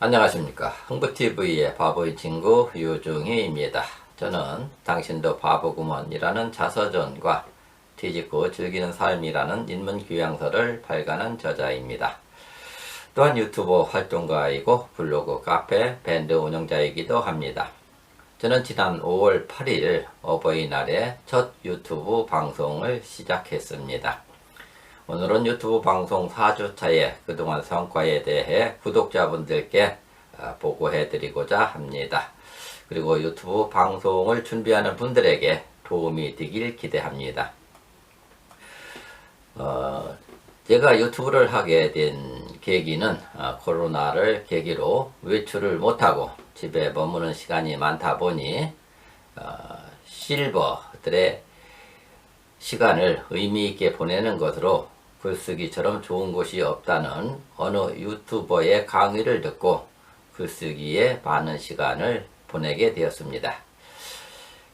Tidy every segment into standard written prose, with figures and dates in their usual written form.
안녕하십니까. 흥부TV의 바보의 친구 유중희입니다. 저는 당신도 바보구먼이라는 자서전과 뒤집고 즐기는 삶이라는 인문교양서를 발간한 저자입니다. 또한 유튜버 활동가이고 블로그, 카페, 밴드 운영자이기도 합니다. 저는 지난 5월 8일 어버이날에 첫 유튜브 방송을 시작했습니다. 오늘은 유튜브 방송 4주차의 그동안 성과에 대해 구독자분들께 보고해 드리고자 합니다. 그리고 유튜브 방송을 준비하는 분들에게 도움이 되길 기대합니다. 제가 유튜브를 하게 된 계기는 코로나를 계기로 외출을 못하고 집에 머무는 시간이 많다 보니 실버들의 시간을 의미있게 보내는 것으로 글쓰기처럼 좋은 곳이 없다는 어느 유튜버의 강의를 듣고 글쓰기에 많은 시간을 보내게 되었습니다.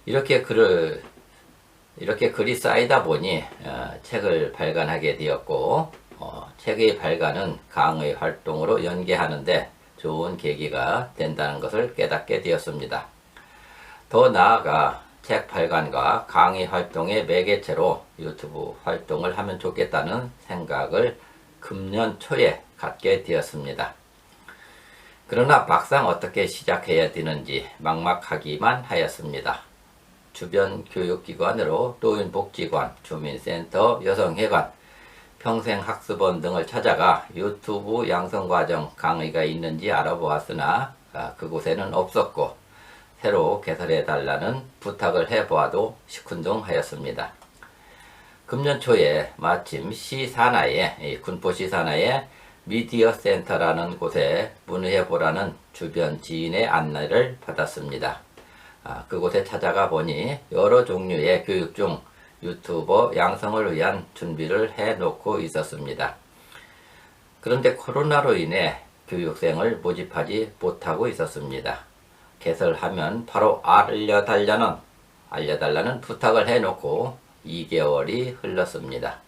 이렇게 글이 쌓이다 보니 책을 발간하게 되었고 책의 발간은 강의 활동으로 연계하는데 좋은 계기가 된다는 것을 깨닫게 되었습니다. 더 나아가 책 발간과 강의 활동의 매개체로 유튜브 활동을 하면 좋겠다는 생각을 금년 초에 갖게 되었습니다. 그러나 막상 어떻게 시작해야 되는지 막막하기만 하였습니다. 주변 교육기관으로 노인복지관, 주민센터, 여성회관, 평생학습원 등을 찾아가 유튜브 양성과정 강의가 있는지 알아보았으나 그곳에는 없었고 새로 개설해달라는 부탁을 해보아도 시큰둥하였습니다. 금년 초에 마침 군포시 산하의 미디어 센터라는 곳에 문의해보라는 주변 지인의 안내를 받았습니다. 그곳에 찾아가 보니 여러 종류의 교육 중 유튜버 양성을 위한 준비를 해놓고 있었습니다. 그런데 코로나로 인해 교육생을 모집하지 못하고 있었습니다. 개설하면 바로 알려달라는 부탁을 해놓고 2개월이 흘렀습니다.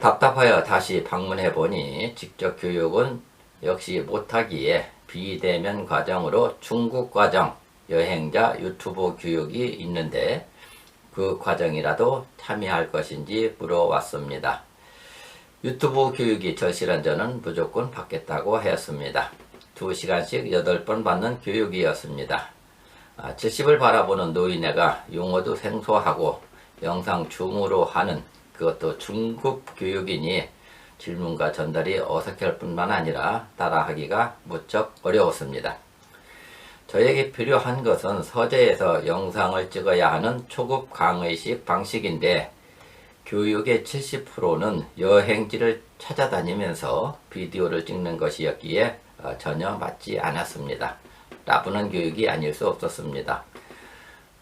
답답하여 다시 방문해보니 직접 교육은 역시 못하기에 비대면 과정으로 중국 과정, 여행자 유튜브 교육이 있는데 그 과정이라도 참여할 것인지 물어왔습니다. 유튜브 교육이 절실한 저는 무조건 받겠다고 하였습니다. 2시간씩 8번 받는 교육이었습니다. 70을 바라보는 노인네가 용어도 생소하고 영상 줌으로 하는 그것도 중급 교육이니 질문과 전달이 어색할 뿐만 아니라 따라하기가 무척 어려웠습니다. 저에게 필요한 것은 서재에서 영상을 찍어야 하는 초급 강의식 방식인데 교육의 70%는 여행지를 찾아다니면서 비디오를 찍는 것이었기에 전혀 맞지 않았습니다. 나쁘는 교육이 아닐 수 없었습니다.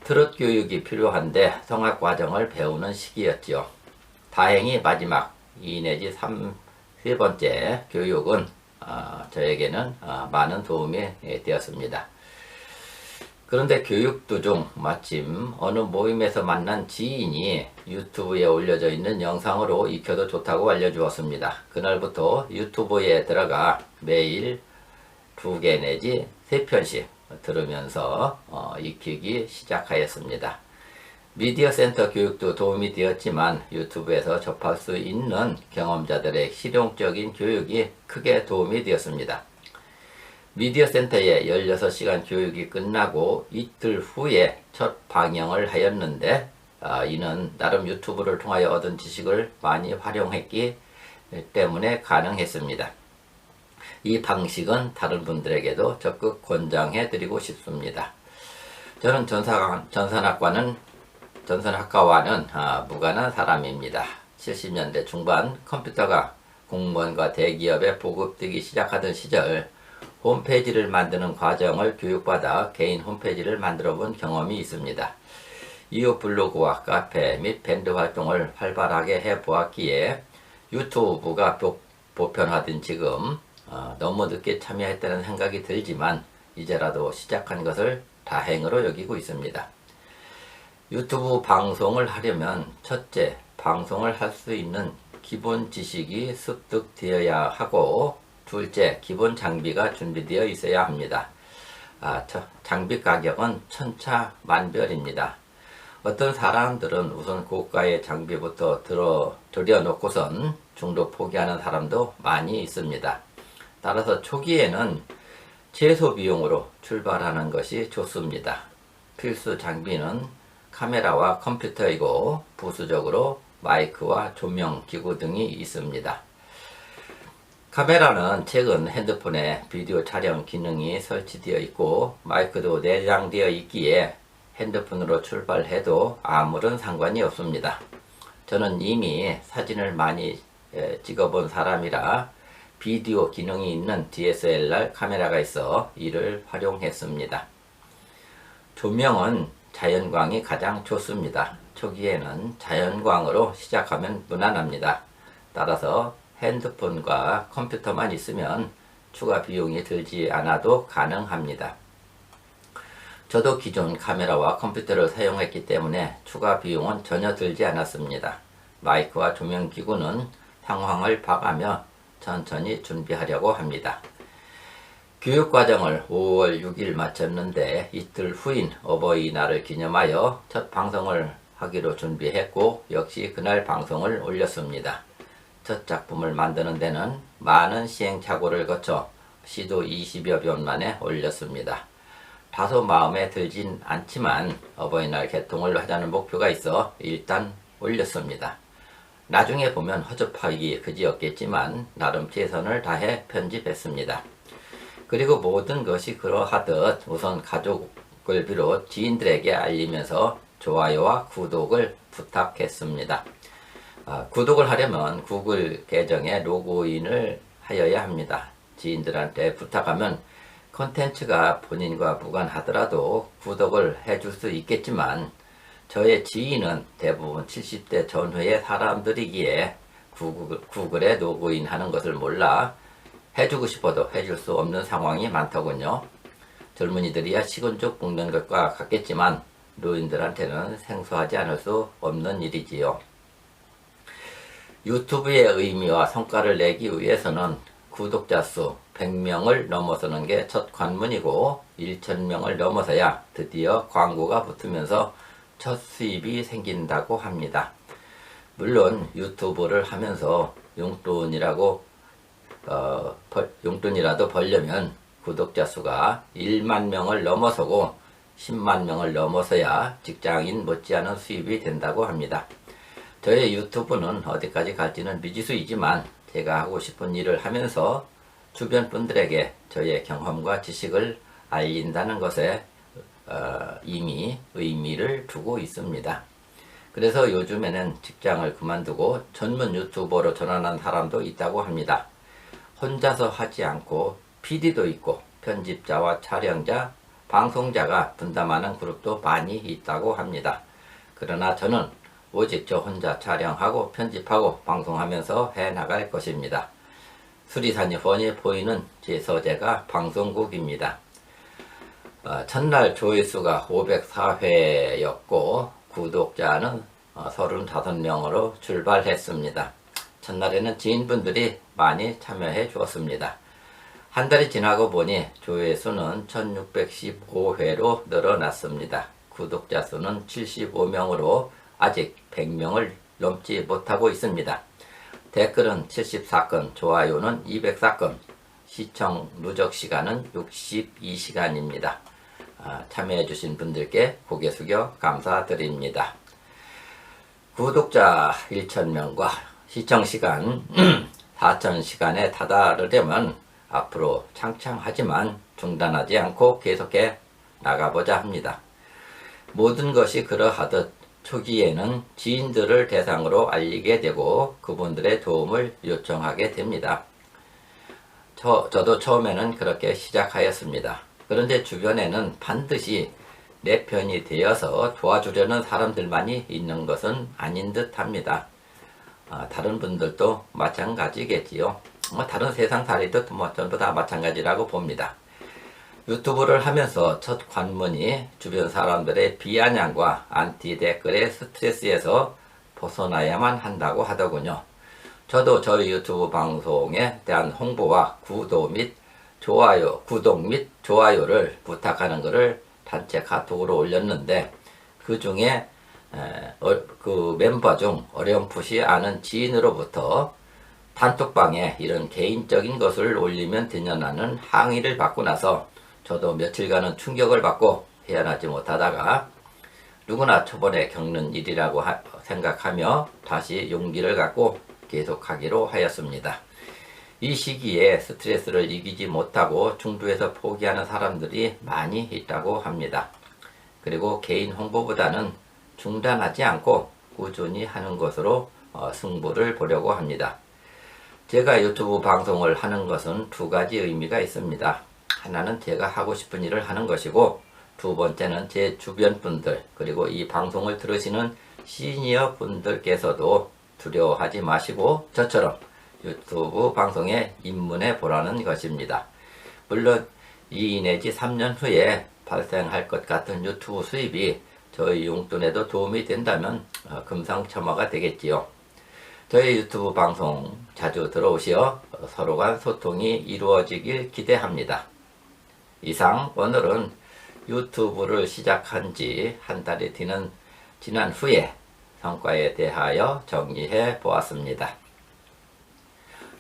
트롯 교육이 필요한데 성악 과정을 배우는 시기였지요. 다행히 마지막 2 내지 3번째 교육은 저에게는 많은 도움이 되었습니다. 그런데 교육 도중 마침 어느 모임에서 만난 지인이 유튜브에 올려져 있는 영상으로 익혀도 좋다고 알려주었습니다. 그날부터 유튜브에 들어가 매일 2개 내지 3편씩 들으면서 익히기 시작하였습니다. 미디어 센터 교육도 도움이 되었지만 유튜브에서 접할 수 있는 경험자들의 실용적인 교육이 크게 도움이 되었습니다. 미디어 센터의 16시간 교육이 끝나고 이틀 후에 첫 방영을 하였는데 이는 나름 유튜브를 통하여 얻은 지식을 많이 활용했기 때문에 가능했습니다. 이 방식은 다른 분들에게도 적극 권장해 드리고 싶습니다. 저는 전산학과와는 무관한 사람입니다. 70년대 중반 컴퓨터가 공무원과 대기업에 보급되기 시작하던 시절 홈페이지를 만드는 과정을 교육받아 개인 홈페이지를 만들어 본 경험이 있습니다. 이후 블로그와 카페 및 밴드 활동을 활발하게 해보았기에 유튜브가 보편화된 지금 너무 늦게 참여했다는 생각이 들지만 이제라도 시작한 것을 다행으로 여기고 있습니다. 유튜브 방송을 하려면 첫째, 방송을 할 수 있는 기본 지식이 습득되어야 하고 둘째, 기본 장비가 준비되어 있어야 합니다. 장비 가격은 천차만별입니다. 어떤 사람들은 우선 고가의 장비부터 들여놓고선 중도 포기하는 사람도 많이 있습니다. 따라서 초기에는 최소 비용으로 출발하는 것이 좋습니다. 필수 장비는 카메라와 컴퓨터이고 부수적으로 마이크와 조명 기구 등이 있습니다. 카메라는 최근 핸드폰에 비디오 촬영 기능이 설치되어 있고 마이크도 내장되어 있기에 핸드폰으로 출발해도 아무런 상관이 없습니다. 저는 이미 사진을 많이 찍어본 사람이라 비디오 기능이 있는 DSLR 카메라가 있어 이를 활용했습니다. 조명은 자연광이 가장 좋습니다. 초기에는 자연광으로 시작하면 무난합니다. 따라서 핸드폰과 컴퓨터만 있으면 추가 비용이 들지 않아도 가능합니다. 저도 기존 카메라와 컴퓨터를 사용했기 때문에 추가 비용은 전혀 들지 않았습니다. 마이크와 조명 기구는 상황을 봐가며 천천히 준비하려고 합니다. 교육과정을 5월 6일 마쳤는데 이틀 후인 어버이날을 기념하여 첫 방송을 하기로 준비했고 역시 그날 방송을 올렸습니다. 첫 작품을 만드는 데는 많은 시행착오를 거쳐 시도 20여 번 만에 올렸습니다. 다소 마음에 들진 않지만 어버이날 개통을 하자는 목표가 있어 일단 올렸습니다. 나중에 보면 허접하기 그지없겠지만 나름 최선을 다해 편집했습니다. 그리고 모든 것이 그러하듯 우선 가족을 비롯 지인들에게 알리면서 좋아요와 구독을 부탁했습니다. 구독을 하려면 구글 계정에 로그인을 하여야 합니다. 지인들한테 부탁하면 콘텐츠가 본인과 무관하더라도 구독을 해줄 수 있겠지만 저의 지인은 대부분 70대 전후의 사람들이기에 구글에 로그인하는 것을 몰라 해주고 싶어도 해줄 수 없는 상황이 많더군요. 젊은이들이야 시군죽 볶는 것과 같겠지만 노인들한테는 생소하지 않을 수 없는 일이지요. 유튜브의 의미와 성과를 내기 위해서는 구독자 수 100명을 넘어서는 게 첫 관문이고 1000명을 넘어서야 드디어 광고가 붙으면서 첫 수입이 생긴다고 합니다. 물론 유튜브를 하면서 용돈이라도 벌려면 구독자 수가 1만 명을 넘어서고 10만 명을 넘어서야 직장인 못지않은 수입이 된다고 합니다. 저의 유튜브는 어디까지 갈지는 미지수이지만 제가 하고 싶은 일을 하면서 주변 분들에게 저의 경험과 지식을 알린다는 것에 이미 의미를 두고 있습니다. 그래서 요즘에는 직장을 그만두고 전문 유튜버로 전환한 사람도 있다고 합니다. 혼자서 하지 않고 PD도 있고 편집자와 촬영자, 방송자가 분담하는 그룹도 많이 있다고 합니다. 그러나 저는 오직 저 혼자 촬영하고 편집하고 방송하면서 해나갈 것입니다. 수리산이 훤히 보이는 제 서재가 방송국입니다. 첫날 조회수가 504회였고 구독자는 35명으로 출발했습니다. 첫날에는 지인분들이 많이 참여해 주었습니다. 한 달이 지나고 보니 조회수는 1615회로 늘어났습니다. 구독자 수는 75명으로 아직 100명을 넘지 못하고 있습니다. 댓글은 74건, 좋아요는 204건, 시청 누적 시간은 62시간입니다. 참여해주신 분들께 고개 숙여 감사드립니다. 구독자 1000명과 시청시간 4000시간에 다다르려면 앞으로 창창하지만 중단하지 않고 계속해 나가보자 합니다. 모든 것이 그러하듯 초기에는 지인들을 대상으로 알리게 되고 그분들의 도움을 요청하게 됩니다. 저도 처음에는 그렇게 시작하였습니다. 그런데 주변에는 반드시 내 편이 되어서 도와주려는 사람들만이 있는 것은 아닌 듯 합니다. 다른 분들도 마찬가지겠지요. 다른 세상살이도 전부 다 마찬가지라고 봅니다. 유튜브를 하면서 첫 관문이 주변 사람들의 비아냥과 안티 댓글의 스트레스에서 벗어나야만 한다고 하더군요. 저도 저희 유튜브 방송에 대한 홍보와 구독 및 좋아요를 부탁하는 것을 단체 카톡으로 올렸는데, 그 중에 그 멤버 중 어렴풋이 아는 지인으로부터 단톡방에 이런 개인적인 것을 올리면 되냐는 항의를 받고 나서 저도 며칠간은 충격을 받고 헤어나지 못하다가 누구나 초반에 겪는 일이라고 생각하며 다시 용기를 갖고 계속하기로 하였습니다. 이 시기에 스트레스를 이기지 못하고 중도에서 포기하는 사람들이 많이 있다고 합니다. 그리고 개인 홍보보다는 중단하지 않고 꾸준히 하는 것으로 승부를 보려고 합니다. 제가 유튜브 방송을 하는 것은 두 가지 의미가 있습니다. 하나는 제가 하고 싶은 일을 하는 것이고, 두 번째는 제 주변 분들, 그리고 이 방송을 들으시는 시니어 분들께서도 두려워하지 마시고 저처럼 유튜브 방송에 입문해 보라는 것입니다. 물론 2 내지 3년 후에 발생할 것 같은 유튜브 수입이 저희 용돈에도 도움이 된다면 금상첨화가 되겠지요. 저희 유튜브 방송 자주 들어오시어 서로 간 소통이 이루어지길 기대합니다. 이상 오늘은 유튜브를 시작한 지 한 달이 지난 후에 성과에 대하여 정리해 보았습니다.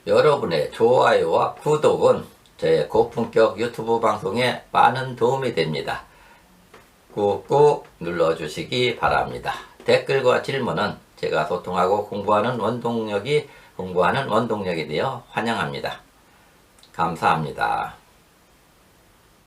여러분의 좋아요와 구독은 저의 고품격 유튜브 방송에 많은 도움이 됩니다. 꾹꾹 눌러주시기 바랍니다. 댓글과 질문은 제가 소통하고 공부하는 원동력이 되어 환영합니다. 감사합니다.